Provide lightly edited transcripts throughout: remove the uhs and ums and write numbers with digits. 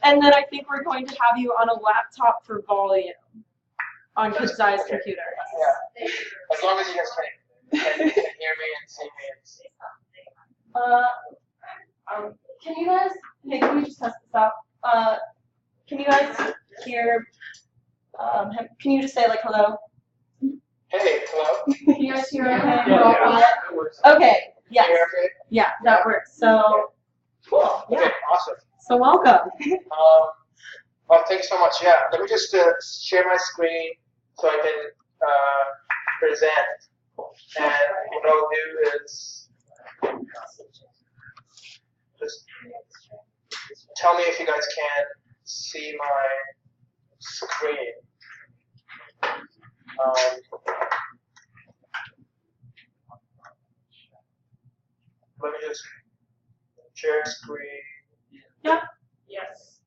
And then I think we're going to have you on a laptop for volume on Kid Zai's computer. Yeah. As long as you guys can hear me and see me. Can you guys, hey, can we just test this out? Can you guys hear, can you just say like hello? Hey, hello? Can you guys hear okay? Yeah. Okay, yes. Okay. Yeah, that works. So, cool. Yeah. Okay, awesome. So welcome. Well, thank you so much. Yeah, let me just share my screen so I can present. And what I'll do is just tell me if you guys can see my screen. Let me just share screen. Yeah. Yes.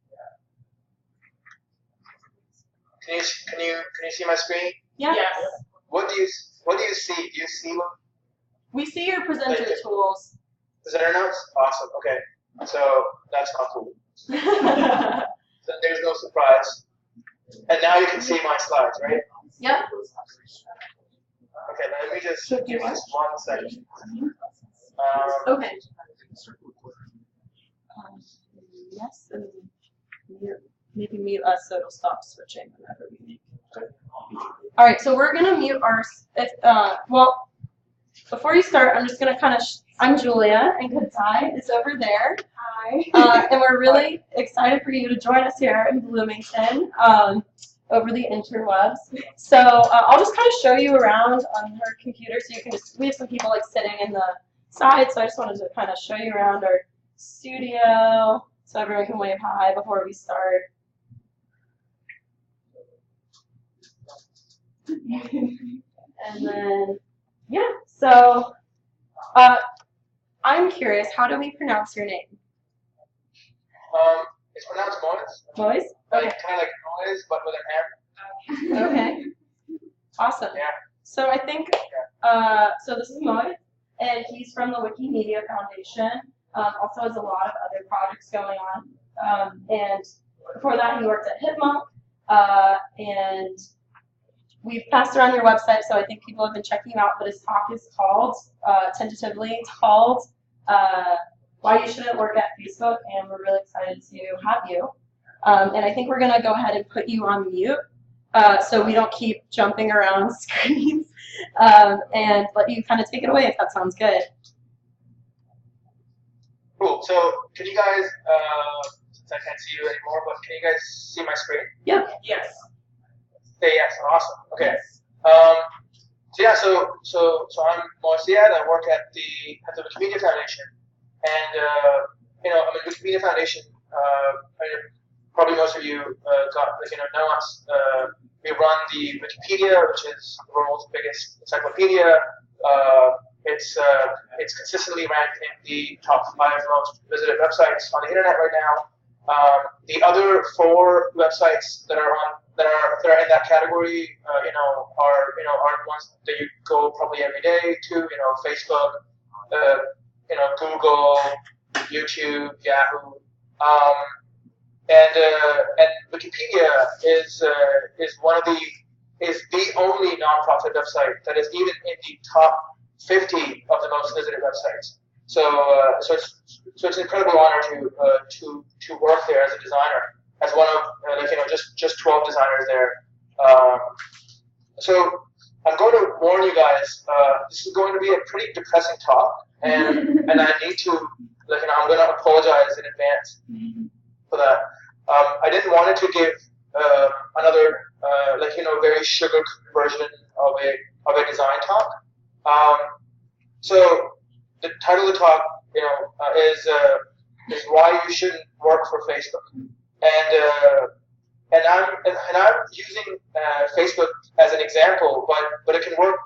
Can you see my screen? Yeah. Yes. What do you see? Do you see what? We see your presenter tools. Presenter notes? Awesome. Okay. So that's not cool. So there's no surprise. And now you can see my slides, right? Yep. Okay, let me just give you just 1 second. Okay. Yes, and maybe mute us so it'll stop switching whenever we make it. All right, so we're gonna mute our. Well, before you start, I'm just gonna kind of. I'm Julia, and Kid Zai is over there. Hi. And we're really excited for you to join us here in Bloomington over the interwebs. So I'll just kind of show you around on her computer, so you can just. We have some people like sitting in the side, so I just wanted to kind of show you around our studio so everyone can wave hi before we start. And then, yeah, so I'm curious, how do we pronounce your name? It's pronounced Moiz. Moiz? Okay. Kind of like noise, but with an M. Okay. Awesome. Yeah. So I think, so this is Moiz, and he's from the Wikimedia Foundation. Also has a lot of other projects going on. And before that, he worked at Hipmunk, and we've passed around your website, so I think people have been checking you out, but his talk is called, tentatively called, Why You Shouldn't Work at Facebook, and we're really excited to have you. And I think we're going to go ahead and put you on mute so we don't keep jumping around screens, and let you kind of take it away if that sounds good. Cool. So can you guys, since I can't see you anymore, but can you guys see my screen? Yeah. Yes. Say yes. Awesome. Okay. Yes. So yeah. So I'm Moiz Syed. I work at the Wikimedia Foundation, and Wikimedia Foundation. Probably most of you know us. We run the Wikipedia, which is the world's biggest encyclopedia. It's consistently ranked in the top 5 most visited websites on the internet right now. The other 4 websites that are in that category, are ones that you go probably every day to. Facebook, Google, YouTube, Yahoo, and Wikipedia is the only nonprofit website that is even in the top 50 of the most visited websites. So it's an incredible honor to work there as a designer, as one of just 12 designers there. So I'm going to warn you guys. This is going to be a pretty depressing talk, and I need to I'm going to apologize in advance for that. I didn't want it to give another very sugar version of a design talk. So the title of the talk, is why you shouldn't work for Facebook, and I'm using Facebook as an example, but it can work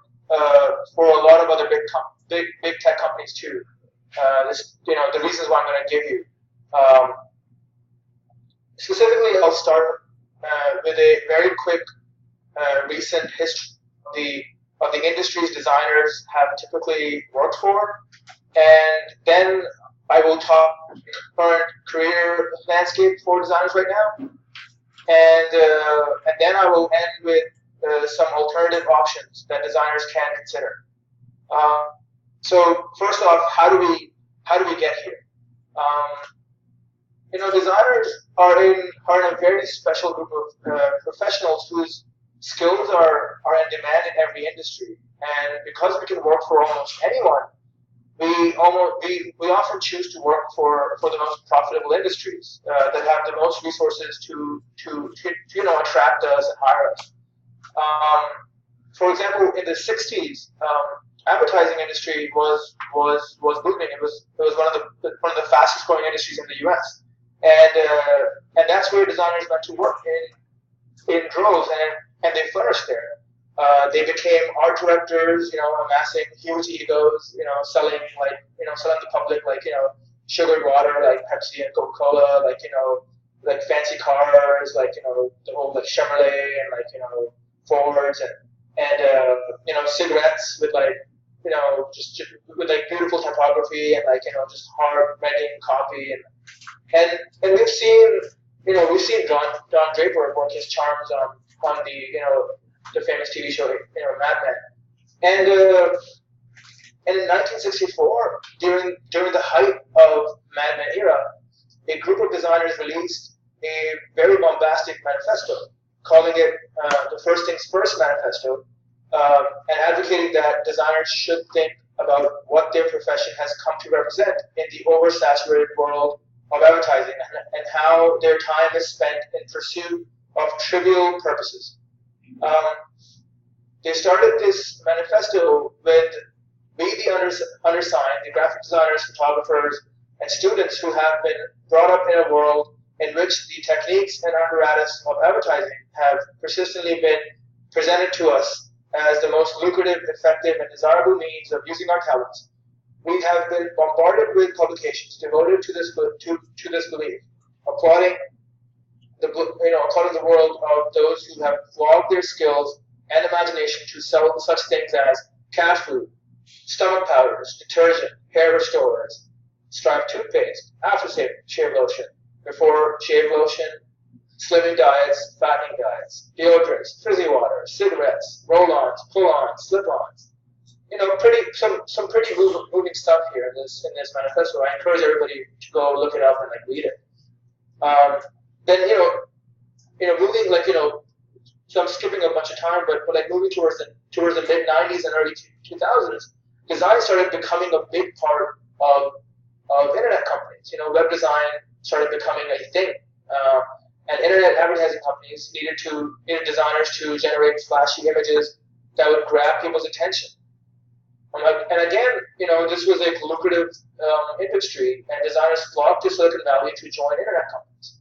for a lot of other big tech companies too. The reasons why I'm going to give you. Specifically, I'll start with a very quick recent history of the industries designers have typically worked for, and then I will talk current career landscape for designers right now, and then I will end with some alternative options that designers can consider. So first off, how do we get here? Designers are in a very special group of professionals whose skills are in demand in every industry, and because we can work for almost anyone, we often choose to work for the most profitable industries that have the most resources to attract us and hire us. For example, in the '60s, advertising industry was booming. It was one of the fastest growing industries in the U.S. And that's where designers went to work in droves, and they flourished there. They became art directors, amassing huge egos, selling the public sugared water like Pepsi and Coca-Cola, like fancy cars, the whole Chevrolet and Fords and cigarettes with just with beautiful typography and just hard writing copy and we've seen Don Draper work his charms on the famous TV show Mad Men, and in 1964 during the height of Mad Men era, a group of designers released a very bombastic manifesto calling it the First Things First Manifesto, and advocating that designers should think about what their profession has come to represent in the oversaturated world of advertising and how their time is spent in pursuit of trivial purposes. They started this manifesto with we the undersigned, the graphic designers, photographers, and students who have been brought up in a world in which the techniques and apparatus of advertising have persistently been presented to us as the most lucrative, effective, and desirable means of using our talents. We have been bombarded with publications devoted to this belief, applauding the world of those who have flogged their skills and imagination to sell such things as cat food, stomach powders, detergent, hair restorers, Stripe toothpaste, aftershave lotion, before shave lotion, slimming diets, fattening diets, deodorants, frizzy water, cigarettes, roll-ons, pull-ons, slip-ons. Some pretty moving stuff here in this manifesto. I encourage everybody to go look it up and read it. Then moving so I'm skipping a bunch of time, but moving towards the mid '90s and early 2000s, design started becoming a big part of internet companies. Web design started becoming a thing, and internet advertising companies needed designers to generate flashy images that would grab people's attention. And again, this was a lucrative industry, and designers flocked to Silicon Valley to join internet companies.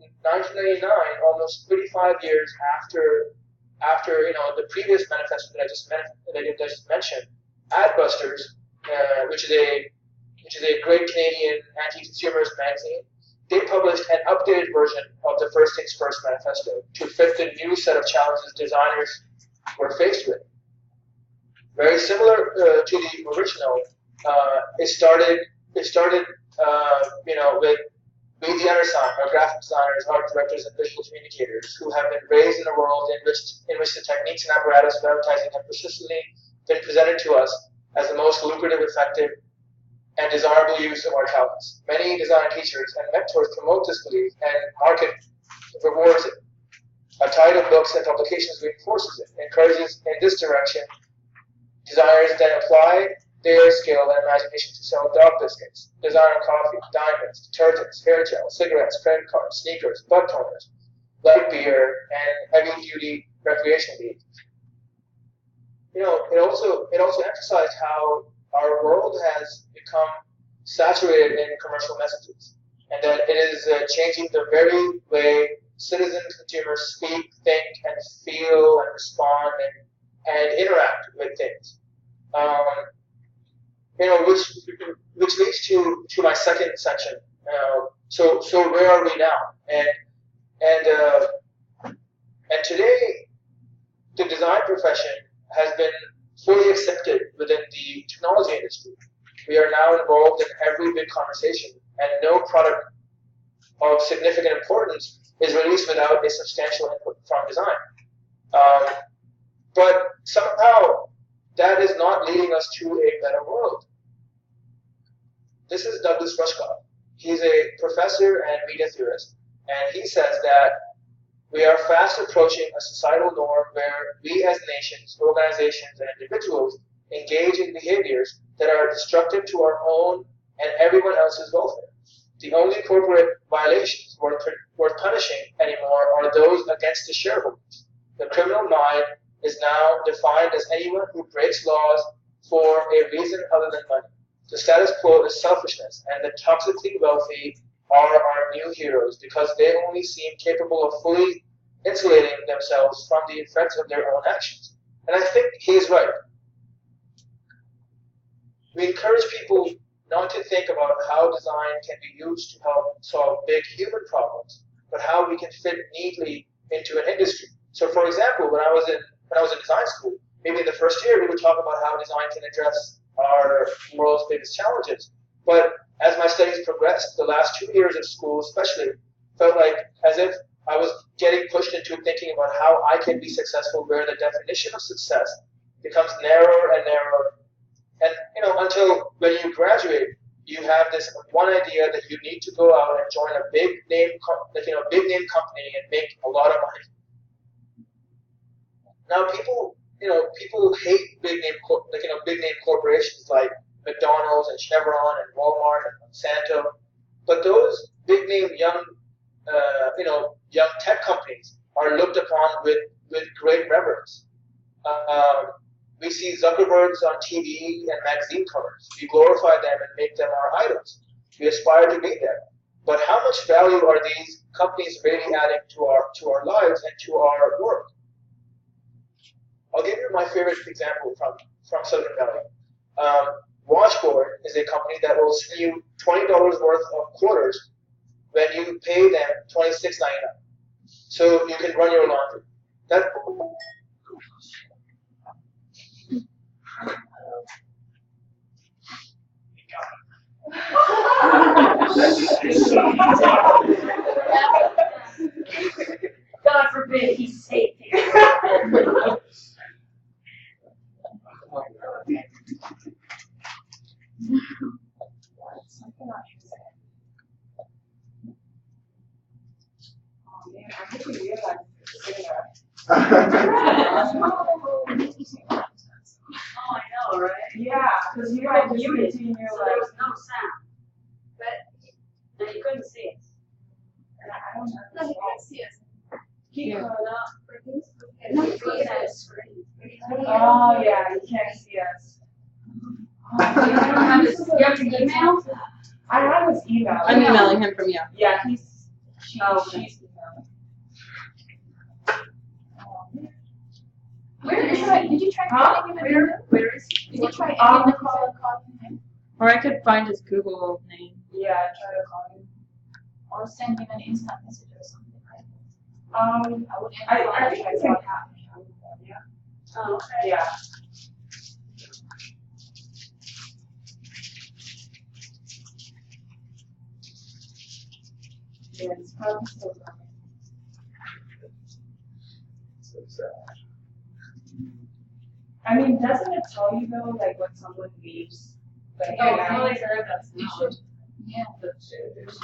In 1999, almost 35 years after the previous manifesto that I just mentioned, Adbusters, which is a great Canadian anti-consumerist magazine, they published an updated version of the First Things First manifesto to fit the new set of challenges designers were faced with. Very similar to the original, it started with we the undersigned, our graphic designers, art directors, and visual communicators who have been raised in a world in which the techniques and apparatus of advertising have persistently been presented to us as the most lucrative, effective, and desirable use of our talents. Many design teachers and mentors promote this belief, and market rewards it. A tide of books and publications reinforces it, encourages in this direction. Designers then apply their skill and imagination to sell dog biscuits, designer coffee, diamonds, detergents, hair gel, cigarettes, credit cards, sneakers, butt toners, light beer, and heavy-duty recreational vehicles. It also emphasized how our world has become saturated in commercial messages, and that it is changing the very way citizen consumers speak, think, and feel, and respond, and interact with things. Which leads to my second section. So where are we now? And today, the design profession has been fully accepted within the technology industry. We are now involved in every big conversation, and no product of significant importance is released without a substantial input from design. But somehow, that is not leading us to a better world. This is Douglas Rushkoff. He's a professor and media theorist, and he says that we are fast approaching a societal norm where we as nations, organizations, and individuals engage in behaviors that are destructive to our own and everyone else's welfare. The only corporate violations worth punishing anymore are those against the shareholders. The criminal mind is now defined as anyone who breaks laws for a reason other than money. The status quo is selfishness, and the toxically wealthy are our new heroes because they only seem capable of fully insulating themselves from the effects of their own actions. And I think he is right. We encourage people not to think about how design can be used to help solve big human problems, but how we can fit neatly into an industry. So, for example, when I was in design school, maybe in the first year we would talk about how design can address our world's biggest challenges. But as my studies progressed, the last 2 years of school especially felt like as if I was getting pushed into thinking about how I can be successful, where the definition of success becomes narrower and narrower. And until when you graduate, you have this one idea that you need to go out and join a big name company and make a lot of money. Now people hate big name corporations like McDonald's and Chevron and Walmart and Monsanto, but those big name young tech companies are looked upon with great reverence. We see Zuckerbergs on TV and magazine covers. We glorify them and make them our idols. We aspire to be them. But how much value are these companies really adding to our lives and to our work? I'll give you my favorite example from Silicon Valley. Washboard is a company that will send you $20 worth of quarters when you pay them $26.99, so you can run your laundry. God forbid he's safe here. Oh, I know, right? Yeah, because you had unity in your So there was no sound. But you couldn't see it. I don't know. No, you couldn't see it. Keep going up. No, you couldn't see the screen. Oh yeah, you can't see us. You have his email? I have his email. I'm emailing him from you. Yeah, she's emailing. Where is it? Did you try calling him? Where is Did you try calling him? Or I could find his Google name. Yeah, I tried to call him. Or send him an instant message or something like that. I think I saw that. Yeah. Oh, okay. Yeah. Yeah, it's probably still coming. So sad. I mean, doesn't it tell you though, like when someone leaves? Like, Oh, I've always heard that's You not. should. Yeah.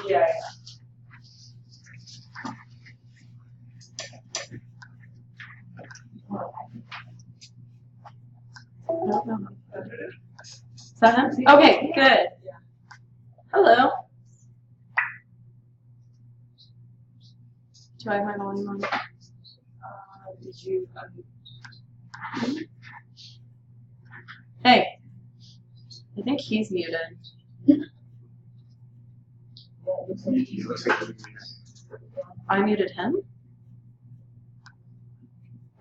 yeah. Is that him? Okay, good. Hello. Do I have my volume on? Did you? Hey. I think he's muted. I muted him?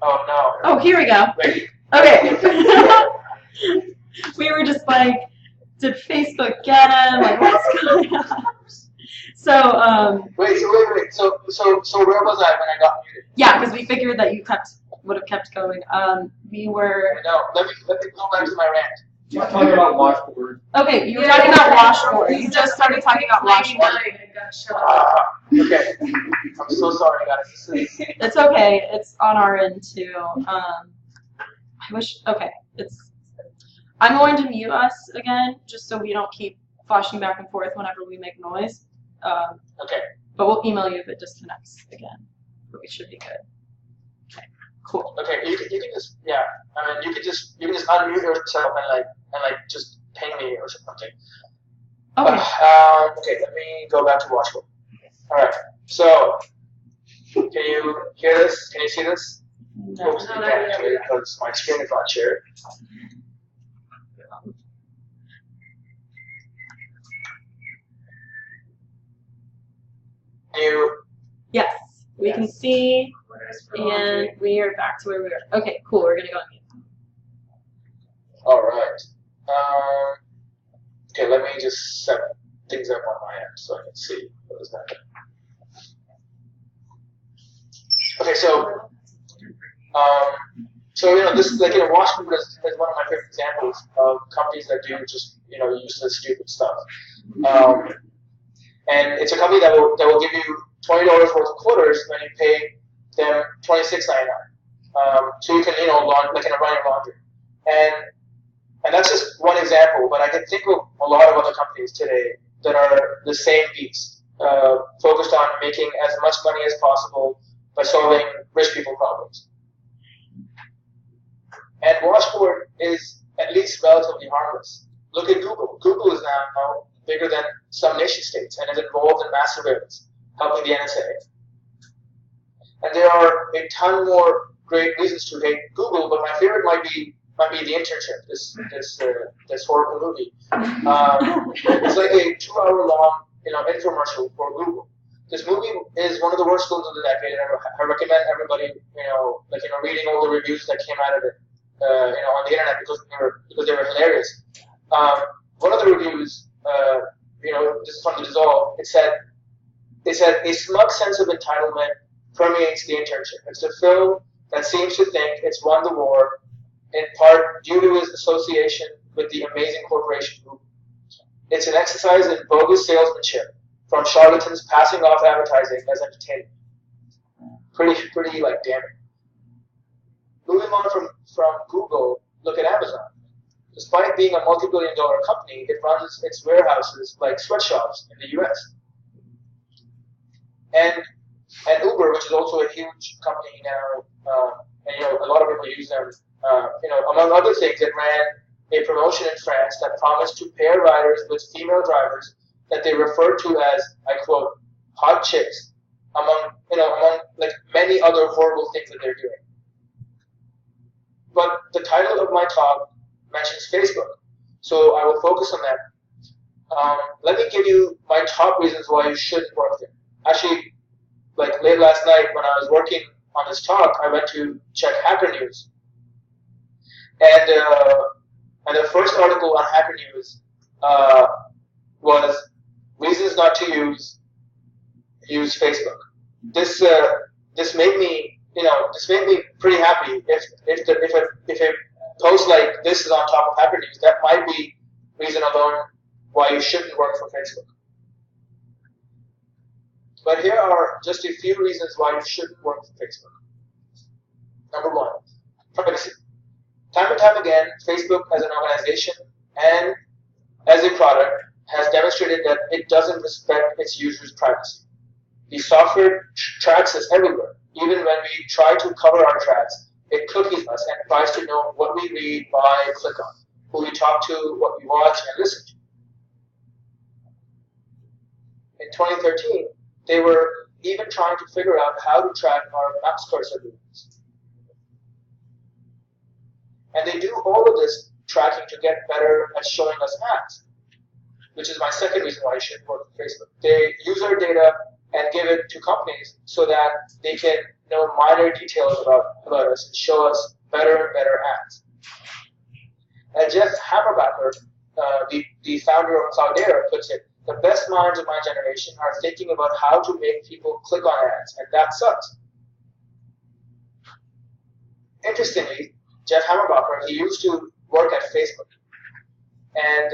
Oh no. Oh, here we go. Wait. Okay. We were just like, did Facebook get him? Like, what's going on? So, Wait. So where was I when I got muted? yeah, because we figured that you would have kept going. We were, No. Let me go back to my rant. You're talking about washboard. Okay, you were talking about washboard. You just started talking about washboard. Okay. I'm so sorry, guys. It's okay. It's on our end too. I wish. Okay, it's. I'm going to mute us again, just so we don't keep flashing back and forth whenever we make noise. Okay. But we'll email you if it disconnects again. But we should be good. Okay. Cool. Okay. You can just I mean you can just unmute yourself and just ping me or something. Okay. Okay. Let me go back to Watchboard. All right. So can you hear this? Can you see this? No. Oops, you can't actually because my screen is not shared. Yes, we can see, and we are back to where we were. Okay, cool. We're gonna go on mute. All right. Okay, let me just set things up on my end so I can see what is happening. Okay, so this Washington is one of my favorite examples of companies that do just useless, stupid stuff. And it's a company that will give you $20 worth of quarters when you pay them $26.99. So you can run your laundry. And that's just one example, but I can think of a lot of other companies today that are the same beast, focused on making as much money as possible by solving rich people problems. And Washboard is at least relatively harmless. Look at Google. Google is now bigger than some nation states and is involved in mass surveillance, helping the NSA. And there are a ton more great reasons to hate Google, but my favorite might be The Internship, this horrible movie. It's like a 2-hour-long infomercial for Google. This movie is one of the worst films of the decade, and I recommend everybody reading all the reviews that came out of it on the internet because they were hilarious. One of the reviews, this is from The Dissolve. It said a smug sense of entitlement permeates The Internship. It's a film that seems to think it's won the war, in part due to its association with the amazing corporation Google. It's an exercise in bogus salesmanship from charlatans passing off advertising as entertainment. Pretty damning. Moving on from Google, look at Amazon. Despite being a multi-billion-dollar company, it runs its warehouses like sweatshops in the U.S. And Uber, which is also a huge company now, and a lot of people use them. Among other things, it ran a promotion in France that promised to pair riders with female drivers that they referred to as, I quote, hot chicks, among many other horrible things that they're doing. But the title of my talk mentions Facebook, so I will focus on that. Let me give you my top reasons why you shouldn't work there. Actually, late last night when I was working on this talk, I went to check Hacker News. And the first article on Hacker News was reasons not to use Facebook. This made me pretty happy. If a post like this is on top of Hacker News, that might be reason alone why you shouldn't work for Facebook. But here are just a few reasons why you shouldn't work for Facebook. Number one, privacy. Time and time again, Facebook as an organization and as a product has demonstrated that it doesn't respect its users' privacy. The software tracks us everywhere. Even when we try to cover our tracks, it cookies us and tries to know what we read, buy, click on, who we talk to, what we watch, and listen to. In 2013, they were even trying to figure out how to track our mouse cursor movements. And they do all of this tracking to get better at showing us ads, which is my second reason why you shouldn't work with Facebook. They use our data and give it to companies so that they can know minor details about us and show us better and better ads. As Jeff Hammerbacher, the founder of Cloudera, puts it, the best minds of my generation are thinking about how to make people click on ads, and that sucks. Interestingly, Jeff Hammerbacher, he used to work at Facebook. and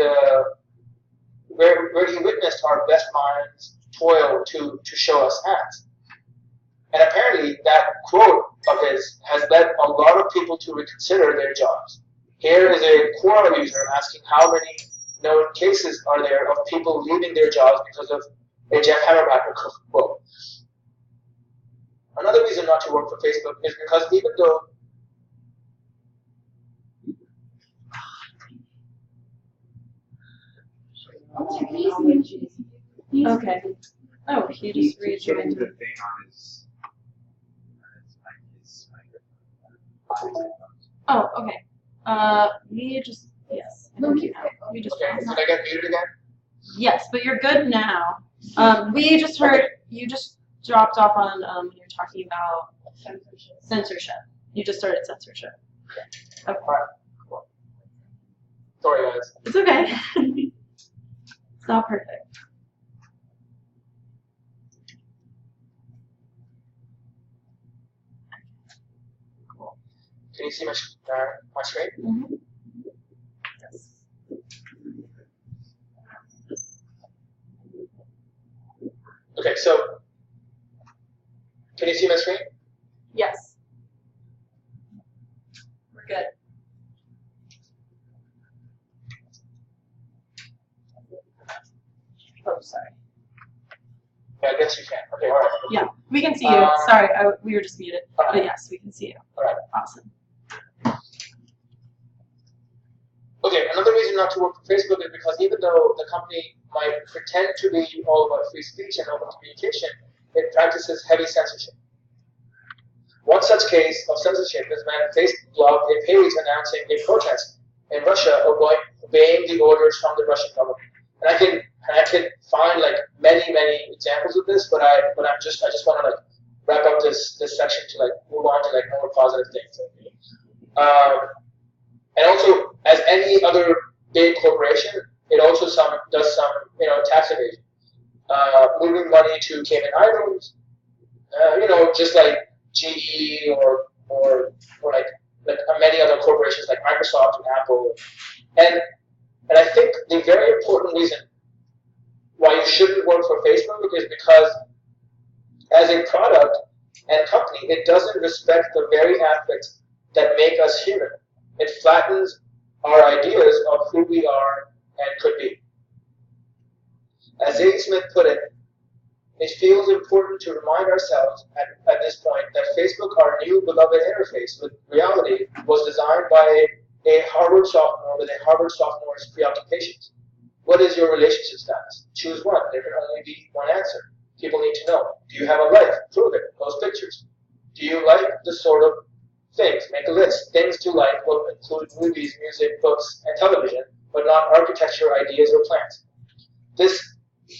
where he witnessed our best minds toil to show us ads. And apparently that quote of his has led a lot of people to reconsider their jobs. Here is a Quora user asking how many known cases are there of people leaving their jobs because of a Jeff Hammerbacher quote. Another reason not to work for Facebook is because even though Okay. Oh, he just rejoined. The thing on his microphone. Oh, okay. We just, yes. We just, okay, did I get muted again? yes, but you're good now. We just heard, you just dropped off on, when you're talking about censorship. You just started censorship. Okay. Alright, cool. Sorry guys. It's okay. It's not perfect. Cool. Can you see my screen? Mm-hmm. Okay, so can you see my screen? Yes. We're good. Oh, sorry. Yeah, I guess you can. Okay, alright. Yeah, we can see you. Sorry, we were just muted. But Alright. yes, we can see you. Alright. Awesome. Okay, another reason not to work for Facebook is because even though the company might pretend to be all about free speech and open communication, it practices heavy censorship. One such case of censorship is when Facebook blocked a page announcing a protest in Russia obeying the orders from the Russian government. And I can find like many examples of this, but I just want to like wrap up this section to like move on to like more positive things. And also, as any other big corporation, it also does some tax evasion, moving money to Cayman Islands, just like GE or like many other corporations like Microsoft and Apple, and I think the very important reason why you shouldn't work for Facebook is because as a product and company, it doesn't respect the very aspects that make us human. It flattens our ideas of who we are and could be. As A. Smith put it feels important to remind ourselves at this point that Facebook, our new beloved interface with reality, was designed by a Harvard sophomore with a Harvard sophomore's preoccupations. What is your relationship status? Choose one. There can only be one answer. People need to know. Do you have a life? Prove it. Post pictures. Do you like the sort of things? Make a list. Things to like will include movies, music, books, and television, but not architecture, ideas, or plans. This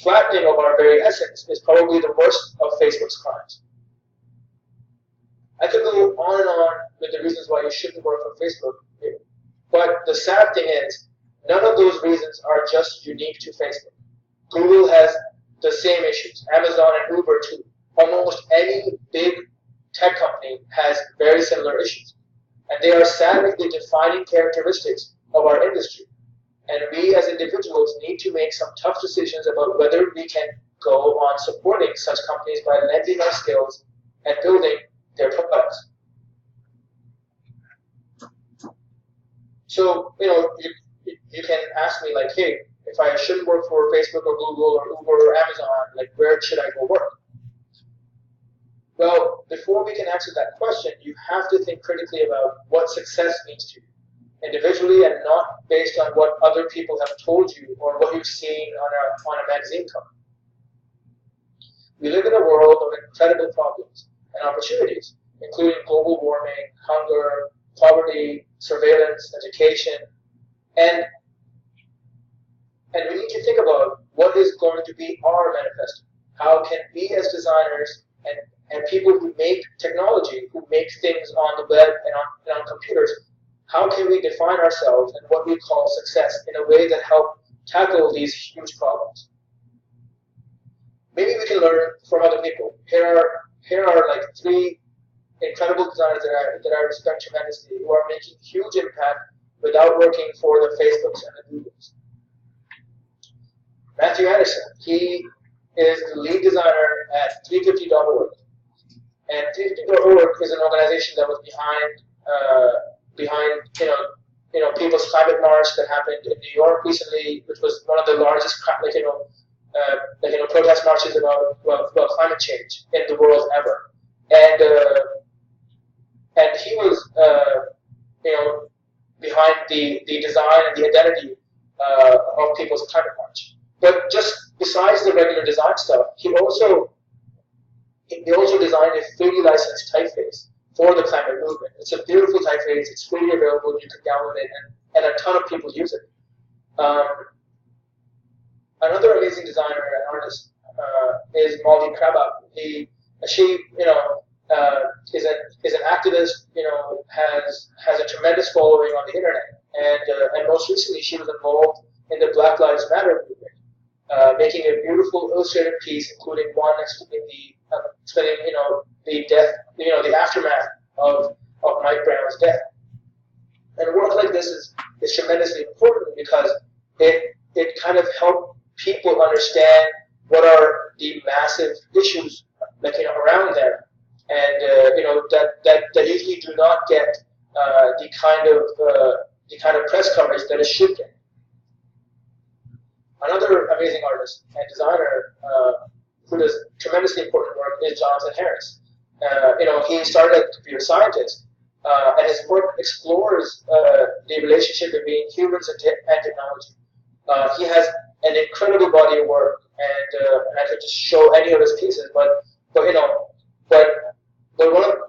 flattening of our very essence is probably the worst of Facebook's crimes. I could go on and on with the reasons why you shouldn't work for Facebook, but the sad thing is, none of those reasons are just unique to Facebook. Google has the same issues. Amazon and Uber too. Almost any big tech company has very similar issues. And they are sadly the defining characteristics of our industry. And we as individuals need to make some tough decisions about whether we can go on supporting such companies by lending our skills and building their products. So, you can ask me like, hey, if I shouldn't work for Facebook or Google or Uber or Amazon, like where should I go work? Well, before we can answer that question, you have to think critically about what success means to you, individually and not based on what other people have told you or what you've seen on a magazine cover. We live in a world of incredible problems and opportunities, including global warming, hunger, poverty, surveillance, education, and we need to think about what is going to be our manifesto. How can we as designers and people who make technology, who make things on the web and on computers, how can we define ourselves and what we call success in a way that help tackle these huge problems? Maybe we can learn from other people. Here are like 3 incredible designers that I respect tremendously, who are making huge impact without working for the Facebooks and the Googles. Matthew Anderson, he is the lead designer at 350.org. And 350.org is an organization that was behind People's Climate March that happened in New York recently, which was one of the largest protest marches about climate change in the world ever. And he was behind the design and the identity of People's Climate March. But just besides the regular design stuff, he also designed a freely licensed typeface for the climate movement. It's a beautiful typeface. It's freely available. You can download it, and a ton of people use it. Another amazing designer and artist is Molly Krabak. She is an activist. Has a tremendous following on the internet, and most recently she was involved in the Black Lives Matter movement, making a beautiful illustrated piece, including one explaining the death, the aftermath of Mike Brown's death. And work like this is tremendously important because it kind of helps people understand what are the massive issues around them, and that usually do not get the kind of press coverage that it should get. Another amazing artist and designer who does tremendously important work is Jonathan Harris. He started as a computer scientist, and his work explores the relationship between humans and technology. He has an incredible body of work, and I could just show any of his pieces. But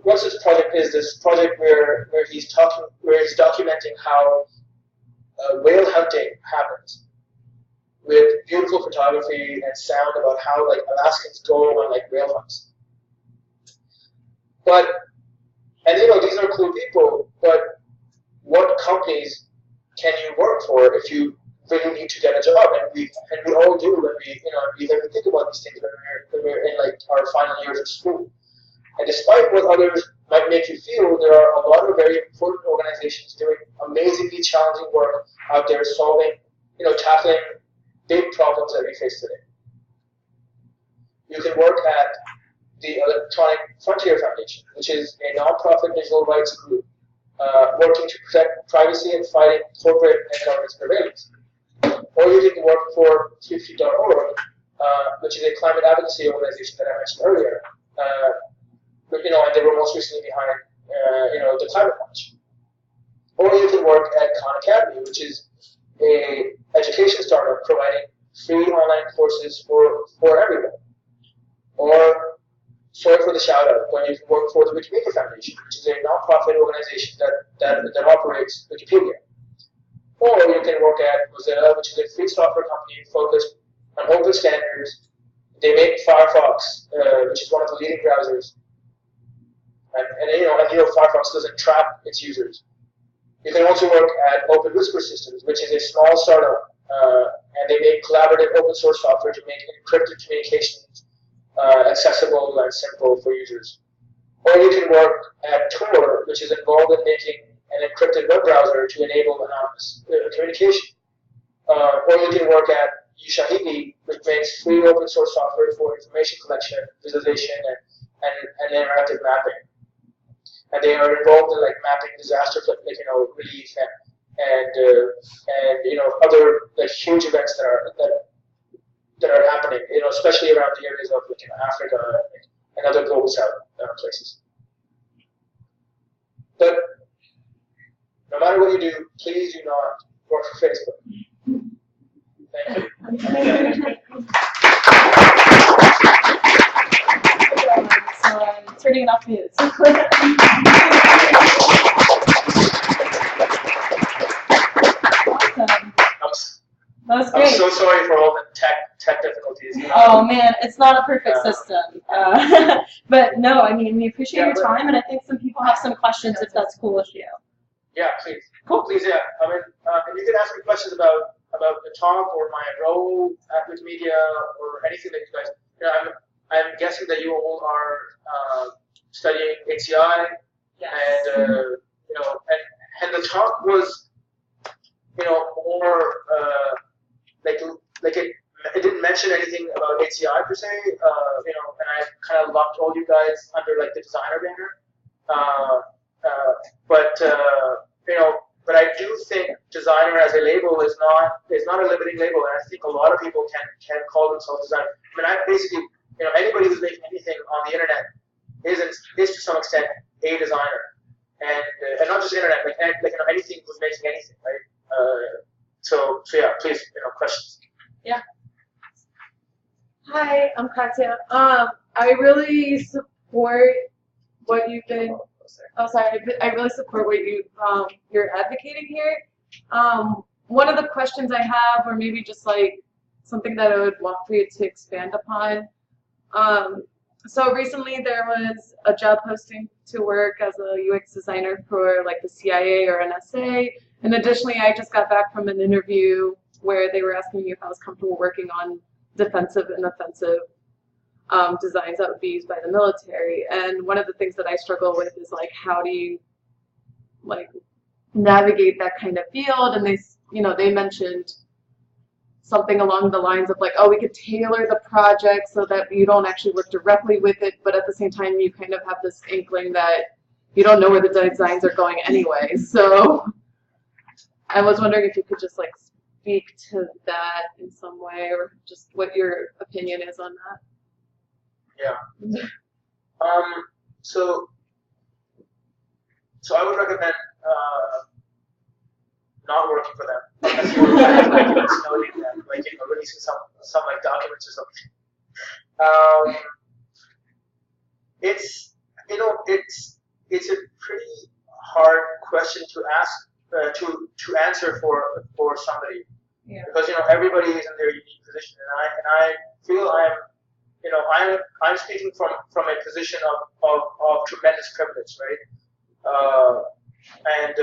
what's his project is this project where he's documenting how whale hunting happens, with beautiful photography and sound about how Alaskans go on whale hunts. These are cool people, but what companies can you work for if you really need to get a job? And we all do when we think about these things when we're in our final years of school. And despite what others might make you feel, there are a lot of very important organizations doing amazingly challenging work out there solving, tackling big problems that we face today. You can work at the Electronic Frontier Foundation, which is a nonprofit digital rights group working to protect privacy and fighting corporate and government surveillance. Or you can work for 350.org, which is a climate advocacy organization that I mentioned earlier. And they were most recently behind, the climate march. Or you can work at Khan Academy, which is a education startup providing free online courses for everyone. Or, sorry for the shout out, but you can work for the Wikimedia Foundation, which is a nonprofit organization that operates Wikipedia. Or you can work at Mozilla, which is a free software company focused on open standards. They make Firefox, which is one of the leading browsers. And Firefox doesn't trap its users. You can also work at Open Whisper Systems, which is a small startup, and they make collaborative open source software to make encrypted communications accessible and simple for users. Or you can work at Tor, which is involved in making an encrypted web browser to enable anonymous communication. Or you can work at Ushahidi, which makes free open source software for information collection, visualization, and interactive mapping. And they are involved in mapping disaster relief and other huge events that are happening, especially around the areas of Africa and other global south places. But no matter what you do, please do not work for Facebook. Thank you. So I'm turning it off mute. Awesome. That was great. I'm so sorry for all the tech difficulties. Oh man, it's not a perfect system. But no, I mean, we appreciate your time, and I think some people have some questions if that's cool with you. Yeah, please. Cool. Please, yeah. I mean, if you can ask me questions about the talk or my role at Wikimedia or anything that you guys, I'm guessing that you all are studying HCI, Yes. and and the talk was more like it didn't mention anything about HCI per se, and I kind of lumped all you guys under like the designer banner. But I do think designer as a label is not a limiting label, and I think a lot of people can call themselves designer. I mean, I basically, anybody who's making anything on the internet is to some extent a designer, and not just internet, like anything who's making anything, right? So yeah, please, questions. Yeah. Hi, I'm Katya. I really support what you've been. Oh, sorry. I really support what you're advocating here. One of the questions I have, or maybe just like something that I would want for you to expand upon. So recently there was a job posting to work as a UX designer for like the CIA or NSA, and additionally I just got back from an interview where they were asking me if I was comfortable working on defensive and offensive designs that would be used by the military. And one of the things that I struggle with is like, how do you like navigate that kind of field? And they mentioned something along the lines of like, oh, we could tailor the project so that you don't actually work directly with it, but at the same time you kind of have this inkling that you don't know where the designs are going anyway. So I was wondering if you could just like speak to that in some way, or just what your opinion is on that. Yeah. So I would recommend not working for them unless you're snowing them, like releasing some like documents or something. It's a pretty hard question to ask to answer for somebody, because everybody is in their unique position, and I feel I'm speaking from a position of tremendous privilege, right? And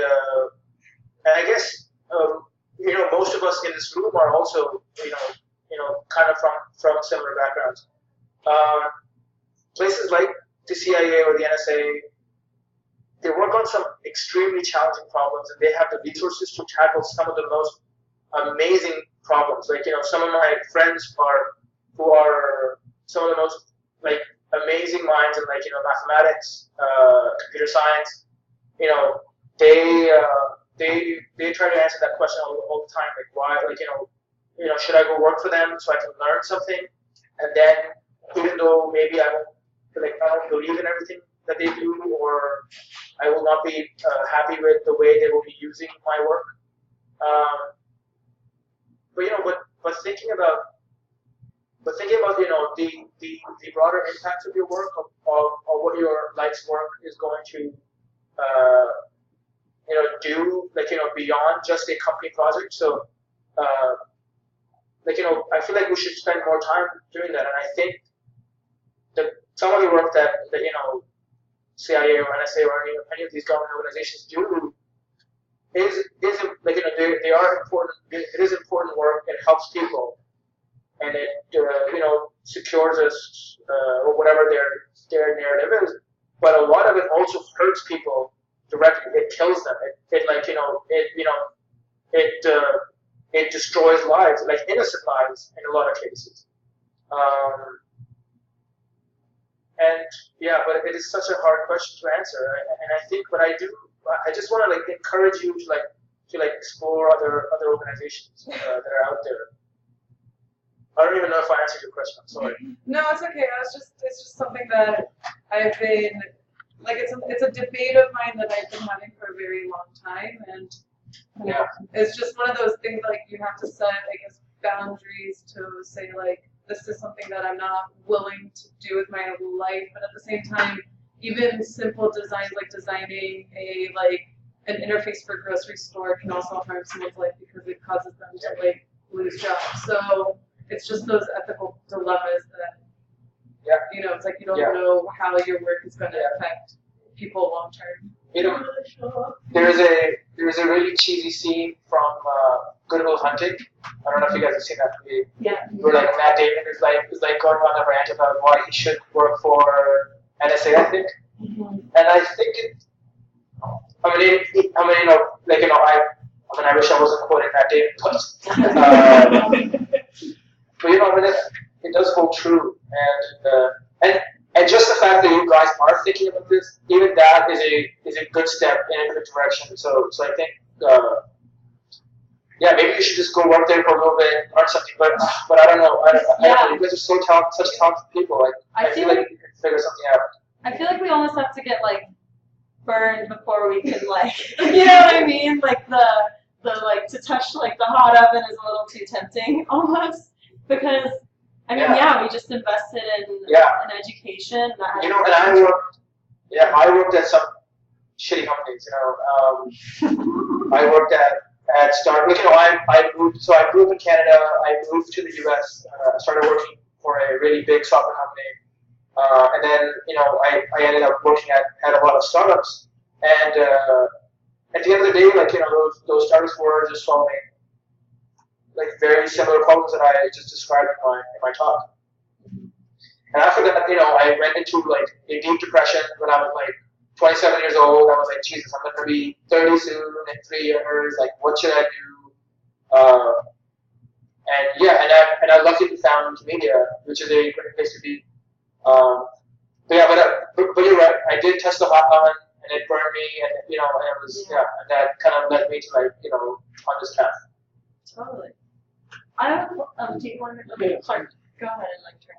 I guess most of us in this room are also kind of from similar backgrounds. Places like the CIA or the NSA, they work on some extremely challenging problems, and they have the resources to tackle some of the most amazing problems. Like some of my friends who are some of the most like amazing minds in like mathematics, computer science. They try to answer that question all the time. Like why, should I go work for them so I can learn something, and then even though maybe I don't believe in everything that they do, or I will not be happy with the way they will be using my work. But thinking about the broader impact of your work, of what your life's work is going to do, beyond just a company project. So I feel like we should spend more time doing that, and I think that some of the work that CIA or NSA or any of these government organizations do is they are important. It is important work. It helps people, and it secures us or whatever their narrative is. But a lot of it also hurts people directly. It kills them. It destroys lives, like innocent lives in a lot of cases. And yeah, but it is such a hard question to answer. And I think what I do, I just want to encourage you to explore other organizations that are out there. I don't even know if I answered your question. I'm sorry. No, it's okay. It's just something that I've been it's a debate of mine that I've been having for a very long time, and it's just one of those things you have to set, I guess, boundaries to say this is something that I'm not willing to do with my life, but at the same time, even simple designs like designing an interface for a grocery store can also harm someone's life because it causes them to lose jobs. So it's just those ethical dilemmas that it's you don't know how your work is going to affect people long term. There's a really cheesy scene from Good Will Hunting. I don't know if you guys have seen that movie. Yeah. Where Matt Damon is going on a rant about why he should work for NSA, I think. Mm-hmm. And I think I mean, I wish I wasn't quoting that David, but but you know, I mean, it does hold true, and just the fact that you guys are thinking about this, even that is a good step in a good direction. So I think, yeah, maybe you should just go work there for a little bit, learn something. But I don't know. I don't know. You guys are so such talented people. Like I feel like you can figure something out. I feel like we almost have to get like burned before we can like, you know what I mean? Like the like to touch like the hot oven is a little too tempting almost because I mean we just invested in education. You know, and I worked at some shitty companies. You know, I worked at Star. Like, you know, I moved. So I grew up in Canada. I moved to the U.S. I started working for a really big software company, and then you know I ended up working at a lot of startups. And at the end of the day, like you know, those startups were just solving like very similar problems that I just described in my talk. And after that, you know, I went into like a deep depression when I was like 27 years old. I was like, Jesus, I'm gonna be 30 soon in 3 years. Like, what should I do? And I luckily found media, which is a great place to be. But you're right. I did test the hot oven, and it burned me, and you know, and it was and that kind of led me to like you know on this path. Totally. I have do you want to? Okay, sorry. Go ahead and like turn.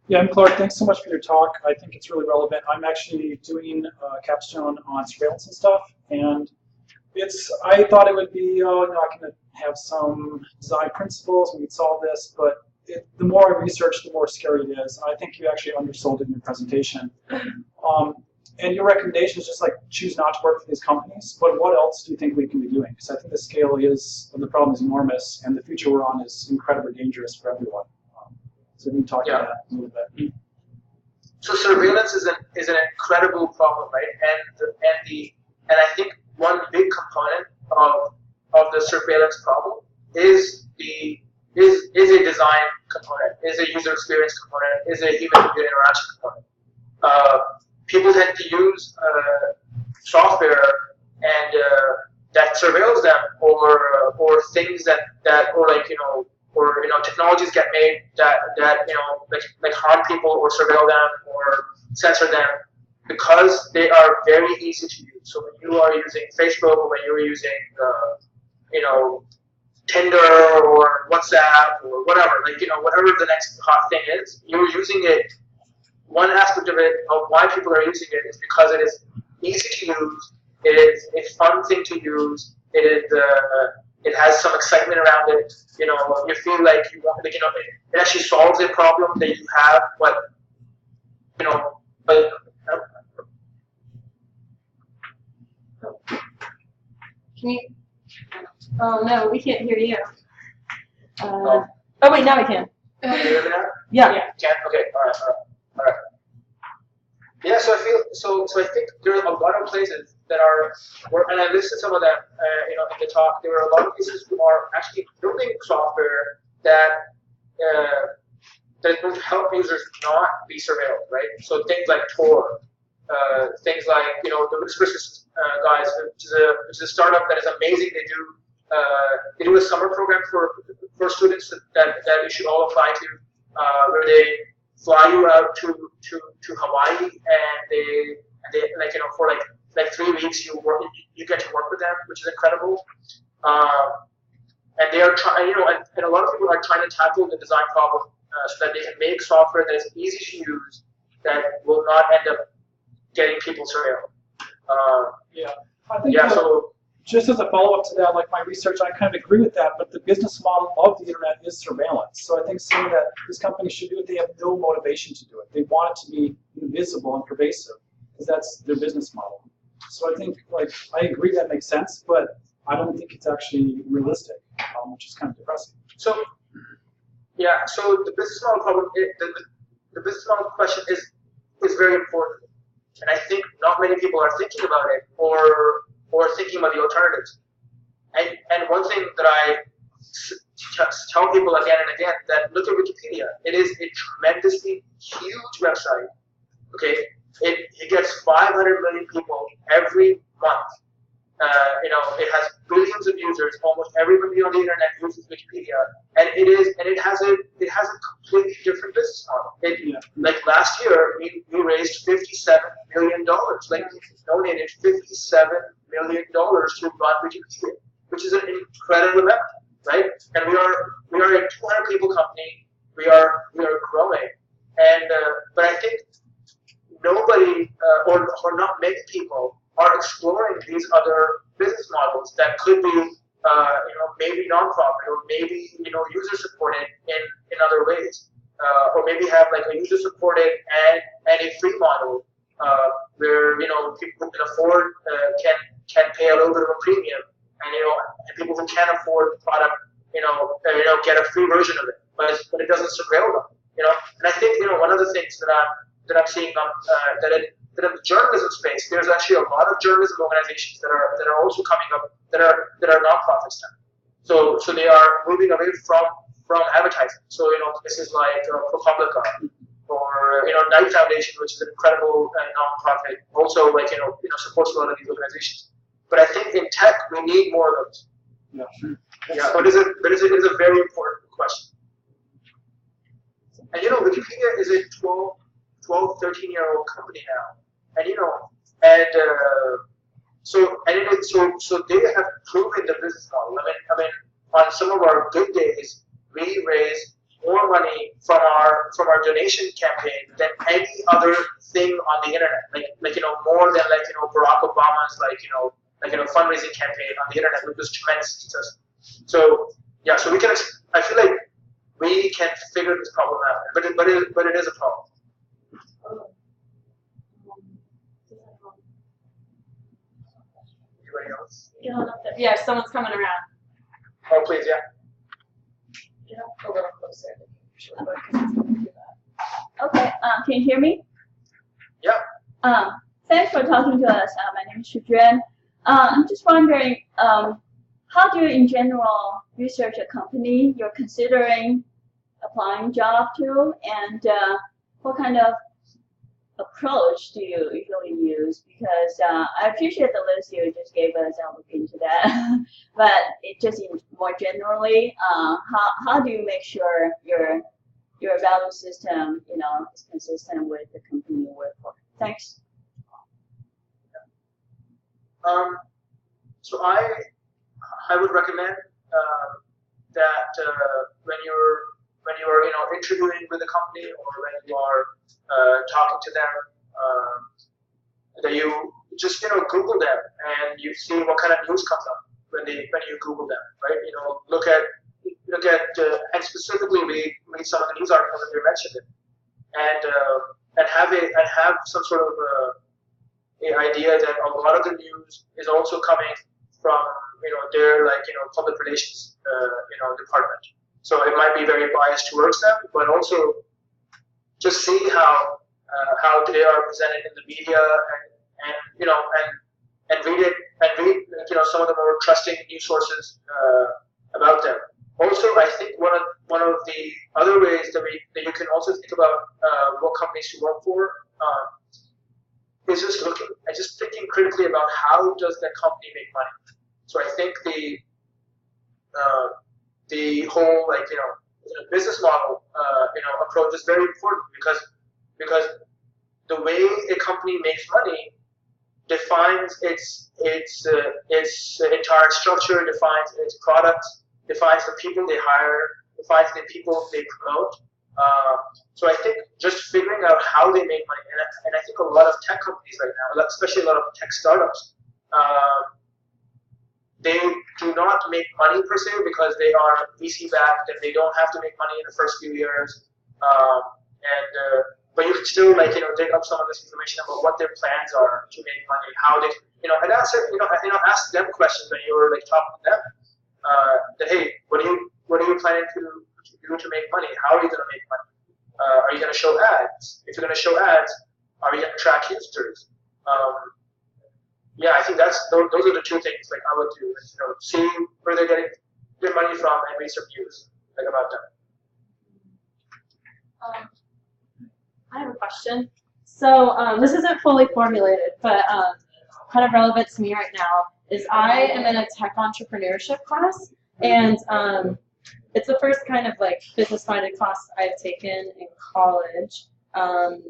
Yeah, I'm Clark. Thanks so much for your talk. I think it's really relevant. I'm actually doing a capstone on surveillance and stuff, and I thought it would be, you know, I can have some design principles, we could solve this, but the more I research, the more scary it is. And I think you actually undersold it in your presentation. And your recommendation is just like choose not to work for these companies, but what else do you think we can be doing? Because I think the scale of the problem is enormous, and the future we're on is incredibly dangerous for everyone. So we can talk about that a little bit. So surveillance is an incredible problem, right? And I think one big component of the surveillance problem is a design component, is a user experience component, is a human-computer interaction component. People tend to use software and that surveils them, or things that or like you know. Or you know, technologies get made that you know like harm people or surveil them or censor them because they are very easy to use. So when you are using Facebook or when you're using you know Tinder or WhatsApp or whatever, like you know whatever the next hot thing is, you're using it. One aspect of it, of why people are using it, is because it is easy to use. It is a fun thing to use. It is it has some excitement around it. You know, you feel like you want, like, you know, it actually solves a problem that you have, but you know, but. Can you? Oh no, we can't hear you. Oh wait, now we can. Can you hear me now? Yeah. Can? Okay. All right. Yeah. So I feel so I think there are a lot of places that are, and I listed some of them, you know, in the talk. There are a lot of places who are actually building software that will help users not be surveilled, right? So things like Tor, things like you know the Risk Resistance guys, which is a startup that is amazing. They do a summer program for students that you should all apply to, where they fly you out to Hawaii and they like you know for like 3 weeks you get to work with them, which is incredible. And they are trying, you know, and a lot of people are trying to tackle the design problem so that they can make software that is easy to use that will not end up getting people surveilled. I think so. Just as a follow-up to that, like my research, I kind of agree with that, but the business model of the internet is surveillance. So I think saying that this company should do it, they have no motivation to do it. They want it to be invisible and pervasive because that's their business model. So I think, like, I agree that makes sense, but I don't think it's actually realistic, which is kind of depressing. So, yeah, so the business model problem, the business model question is very important. And I think not many people are thinking about it or thinking about the alternatives. And one thing that I tell people again and again, that look at Wikipedia. It is a tremendously huge website, okay? it gets 500 million people every month. It has billions of users. Almost everybody on the internet uses Wikipedia, and it has a completely different business model. Like last year, we raised $57 million. Like we donated $57 million to run Wikipedia, which is an incredible amount, right? And we are a 200 people company. We are growing, and but I think nobody or not many people are exploring these other business models that could be, maybe nonprofit or maybe, user supported in other ways, or maybe have like a user supported and a free model where people who can afford can pay a little bit of a premium, and people who can't afford the product, get a free version of it, but it doesn't surveil them, And I think one of the things that I'm seeing that in the journalism space, there's actually a lot of journalism organizations that are also coming up that are nonprofits now. So they are moving away from advertising. So places like ProPublica or Knight Foundation, which is an incredible nonprofit, also supports a lot of these organizations. But I think in tech we need more of those. Yeah, but it is a very important question. And Wikipedia is a 12, 13-year-old company now. And so they have proven the business model. I mean, on some of our good days, we raise more money from our donation campaign than any other thing on the internet. Like more than Barack Obama's fundraising campaign on the internet, which was tremendous success. So yeah, so we can. I feel like we can figure this problem out, but it is a problem. Anybody else? Yeah, someone's coming around. Oh, please, yeah. Get up a little closer. Okay, can you hear me? Yeah. Thanks for talking to us. My name is Shudren. I'm just wondering, how do you, in general, research a company you're considering applying job to, and what kind of approach do you usually use? Because I appreciate the list you just gave us. I'll look into that. But it just more generally, how do you make sure your value system, is consistent with the company you work for? Thanks. So I would recommend that when you're interviewing with a company or when you are talking to them, that you just Google them and you see what kind of news comes up when you Google them, right? Look at and specifically read some of the news articles that they mentioned it, and have some sort of an idea that a lot of the news is also coming from their public relations department. So it might be very biased towards them, but also just see how they are presented in the media and read it and read some of the more trusting news sources about them. Also, I think one of the other ways that you can also think about what companies you work for is just thinking critically about how does that company make money. So I think the whole business model approach is very important because the way a company makes money defines its entire structure, defines its products, defines the people they hire, defines the people they promote. So I think just figuring out how they make money, and I think a lot of tech companies right now, especially a lot of tech startups, they do not make money per se because they are VC backed and they don't have to make money in the first few years. But you can still dig up some of this information about what their plans are to make money, how they and ask them questions when you're talking to them. That hey, what are you planning to do to make money? How are you going to make money? Are you going to show ads? If you're going to show ads, are you going to track users? Yeah, I think those are the two things I would do. See where they're getting their money from and read some news about them. I have a question. So this isn't fully formulated, but kind of relevant to me right now is I am in a tech entrepreneurship class, and it's the first kind of like business-minded class I've taken in college. And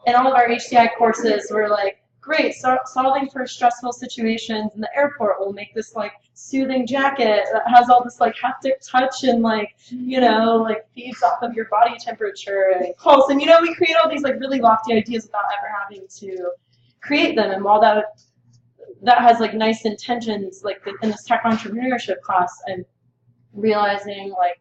in all of our HCI courses, we're like, great, solving for stressful situations in the airport. We'll make this like soothing jacket that has all this like haptic touch and like, you know, like feeds off of your body temperature and pulse. And, you know, we create all these like really lofty ideas without ever having to create them. And while that has like nice intentions, like in this tech entrepreneurship class, I'm realizing like,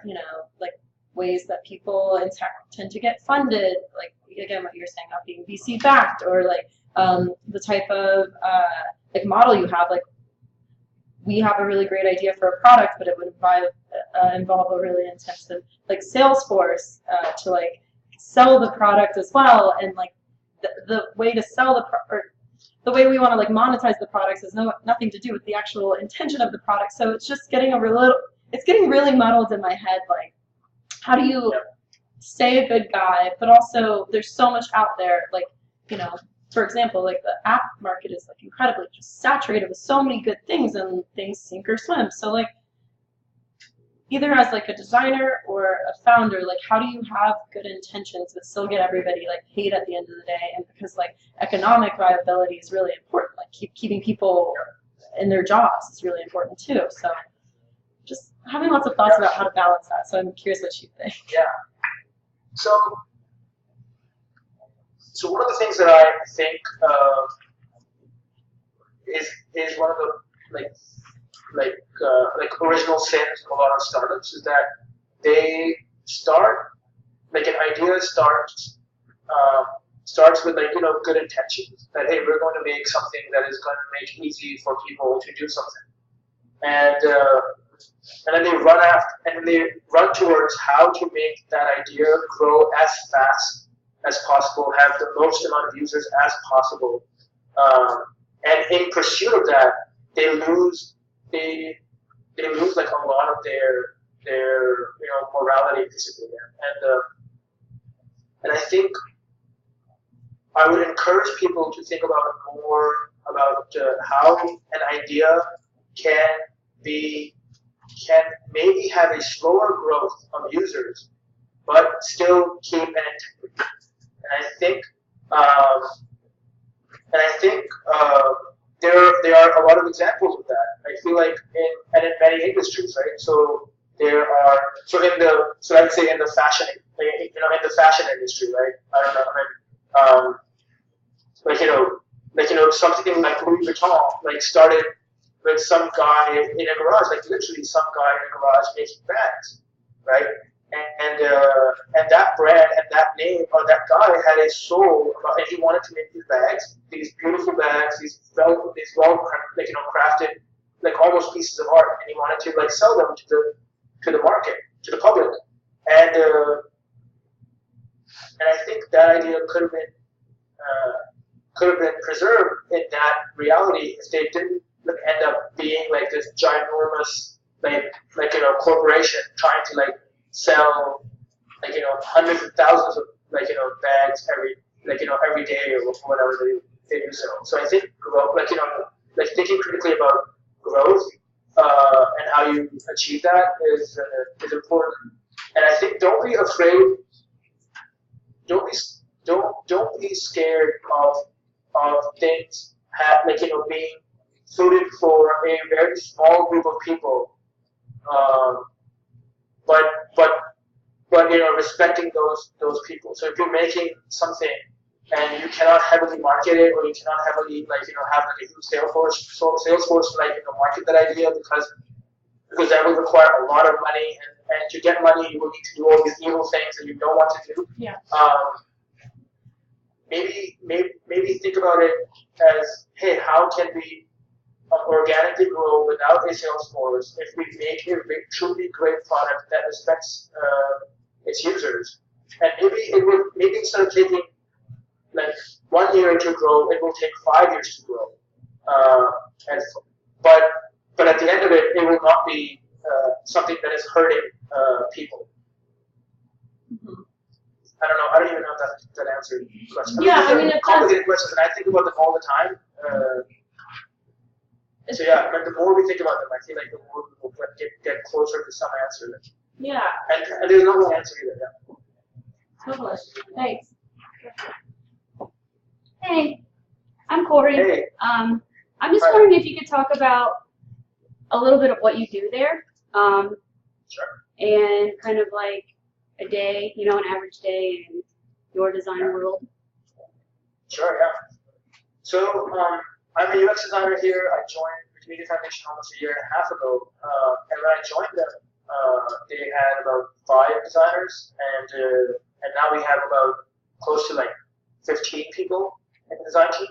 you know, like ways that people in tech tend to get funded, like again what you're saying about being VC backed, or like the type of like model you have. Like we have a really great idea for a product, but it would involve a really intensive like sales force to like sell the product as well. And like the way to sell the way we want to like monetize the products has nothing to do with the actual intention of the product. So it's just getting it's getting really muddled in my head. Like, how do you stay a good guy, but also there's so much out there. Like, you know, for example, like the app market is like incredibly just saturated with so many good things, and things sink or swim. So like, either as like a designer or a founder, like how do you have good intentions but still get everybody like paid at the end of the day? And because like economic viability is really important, like keeping people in their jobs is really important too. So just having lots of thoughts about how to balance that. So I'm curious what you think. Yeah. So one of the things that I think is one of the like original sins of a lot of startups is that they start, like an idea starts with like, you know, good intentions, that hey, we're going to make something that is going to make it easy for people to do something, and then they run towards how to make that idea grow as fast as possible, have the most amount of users as possible, and in pursuit of that, they lose like a lot of their you know, morality and discipline, and I think I would encourage people to think about more about how an idea can maybe have a slower growth of users, but still keep an integrity. And I think there are a lot of examples of that. I feel like in many industries, right? So I would say in the fashion, you know, in the fashion industry, right? I don't know. Like you know, something like Louis Vuitton, like started with some guy in a garage, like literally some guy in a garage making bags, right? And that brand and that name or that guy had a soul about, and he wanted to make these bags, these beautiful bags, these well like, you know, crafted, like almost pieces of art, and he wanted to like sell them to the market, to the public, and I think that idea could have been preserved in that reality if they didn't end up being like this ginormous like you know, corporation trying to like sell like, you know, hundreds of thousands of like, you know, bags every day or whatever they do sell. So I think growth, like, you know, like thinking critically about growth and how you achieve that is important. And I think don't be afraid. Don't be scared of things like, you know, being suited for a very small group of people, but you know, respecting those people. So if you're making something and you cannot heavily market it, or you cannot heavily like, you know, have like a huge sales force like, you know, market that idea, because that will require a lot of money, and to get money you will need to do all these evil things that you don't want to do. Yeah. Maybe think about it as, hey, how can we organically grow without a sales force if we make a truly great product that respects its users? And maybe instead of taking like 1 year to grow, it will take 5 years to grow. But at the end of it, it will not be something that is hurting people. Mm-hmm. I don't know. I don't even know if that answered the question. Yeah, I mean, these are complicated questions, and I think about them all the time. So yeah, but the more we think about them, I feel like the more we will get closer to some answer. Yeah, And there's no wrong answer either. Yeah. totally. Thanks. Hey, I'm Corey. Hey. I'm just Hi. wondering if you could talk about a little bit of what you do there, Sure. and kind of like a day, you know, an average day in your design world. Sure, yeah. So I'm a UX designer here. I joined the Community Foundation almost a year and a half ago. And when I joined them, they had about 5 designers, and now we have about close to like 15 people in the design team.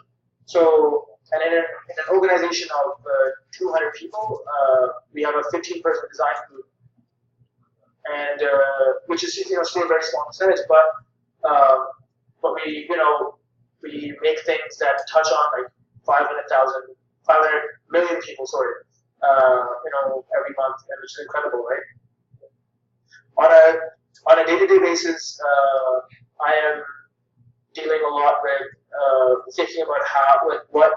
So, and in an organization of 200 people, we have a 15-person design group, and which is still a very small percentage, but we make things that touch on like 500 million people, every month, and which is incredible, right? On a day-to-day basis, I am dealing a lot with thinking about what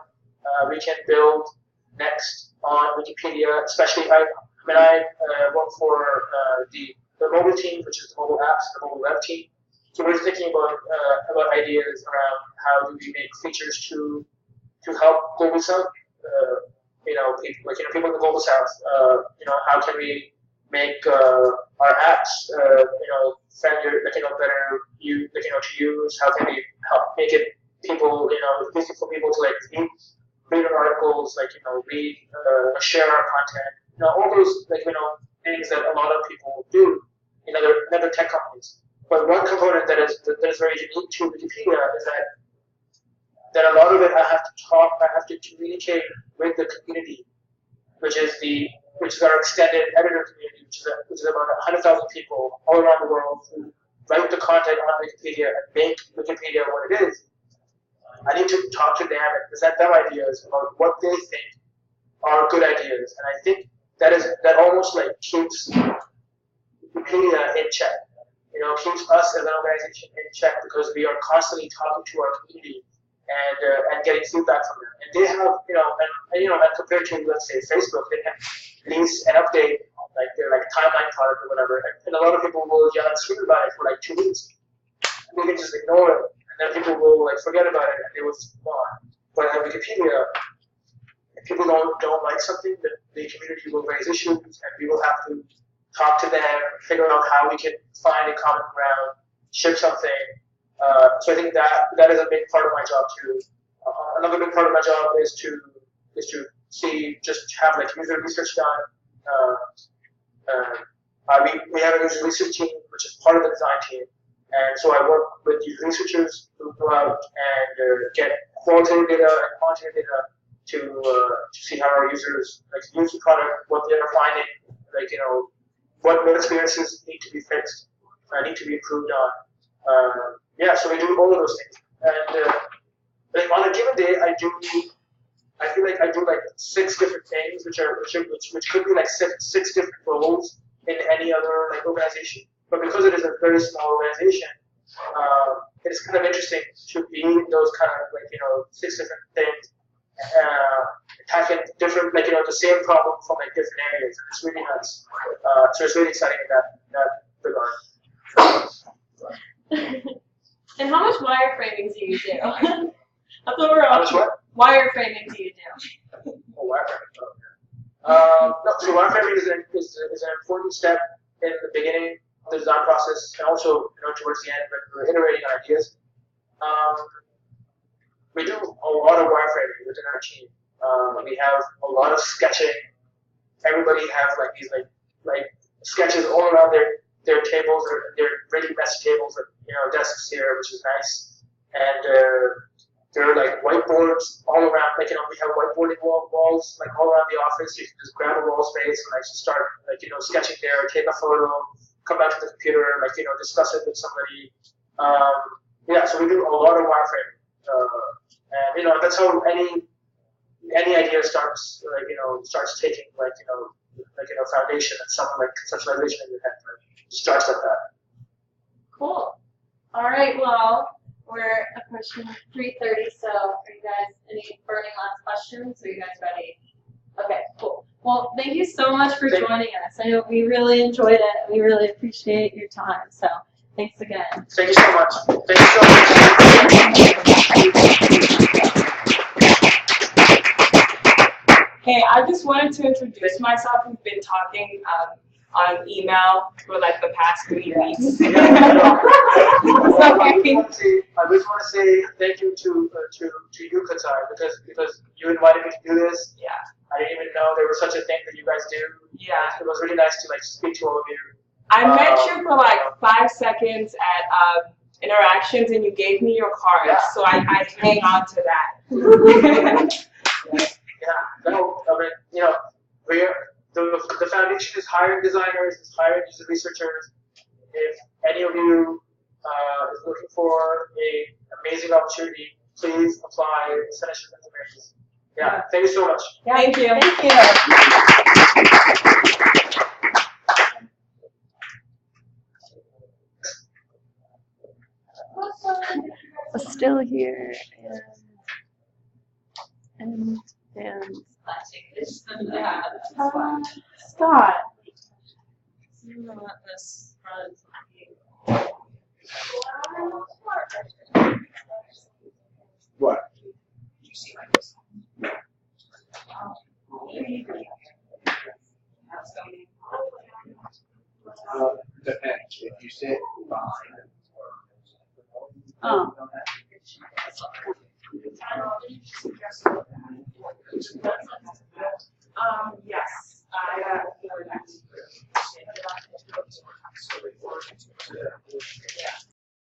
we can build next on Wikipedia, especially I work for the mobile team, which is the mobile apps, the mobile web team. So we're thinking about ideas around how do we make features to help global south, people in the global south. How can we make our apps, friendlier, better to use? How can we help make it easy for people to read our articles, read, share our content, all those things that a lot of people do in other tech companies. But one component that is very unique to Wikipedia is that a lot of it I have to communicate with the community, which is our extended editor community, which is about 100,000 people all around the world who write the content on Wikipedia and make Wikipedia what it is. I need to talk to them and present them ideas about what they think are good ideas, and I think that almost keeps Wikipedia in check. Keeps us as an organization in check because we are constantly talking to our community and getting feedback from them. And they have, and compared to, let's say, Facebook, they can release an update on their timeline product or whatever, and a lot of people will yell and scream about it for 2 weeks. And they can just ignore it, and then people will forget about it and they will just move on. But at Wikipedia, if people don't like something, the community will raise issues, and we will have to talk to them, figure out how we can find a common ground, ship something. So I think that is a big part of my job too. Another big part of my job is to have user research done. We have a user research team, which is part of the design team, and so I work with user researchers who go out and get qualitative data and quantitative data to see how our users use the product, what they're finding, what experiences need to be fixed, need to be improved on. So we do all of those things. And on a given day, I feel like I do 6 different things, which could be 6 different roles in any other organization. But because it is a very small organization, it's kind of interesting to be in those kind of 6 different things, tackling different the same problem from different areas. It's really nice. So it's really exciting in that regard. And how much wireframing do you do? That's what we're How much what? Wireframing do you do? Oh, wireframing. No, so wireframing is an important step in the beginning of the design process, and also towards the end when we're iterating on ideas. We do a lot of wireframing within our team. We have a lot of sketching. Everybody has these sketches all around their tables, or their really messy tables, desks here, which is nice. And there are whiteboards all around. We have whiteboarding walls all around the office. You can just grab a wall space and just start sketching there, take a photo, come back to the computer, discuss it with somebody. So we do a lot of wireframing. And that's how any idea starts taking foundation and some conceptualization in your head. Right? It starts like that. Cool. All right, well, we're approaching 3:30, so are you guys, any burning last questions? Are you guys ready? Okay, cool. Well, thank you so much for joining us. I know we really enjoyed it. We really appreciate your time. So thanks again. Thank you so much. Thank you so much. Hey, I just wanted to introduce myself. We've been talking on email for like the past 3 weeks. I just want to say thank you to you, Qatar, because you invited me to do this. Yeah. I didn't even know there was such a thing that you guys do. Yeah. It was really nice to like speak to all of you. I met you for like 5 seconds at interactions, and you gave me your card, so I hang on to that. Yeah. No, I mean, you know, the foundation is hiring designers, is hiring user researchers. If any of you is looking for an amazing opportunity, please apply, send us your information. Yeah, thank you so much. Yeah, thank you. Thank you. Still here and Scott. I'm gonna let this run. What? Did you see my post? Depends. If you sit behind. Oh.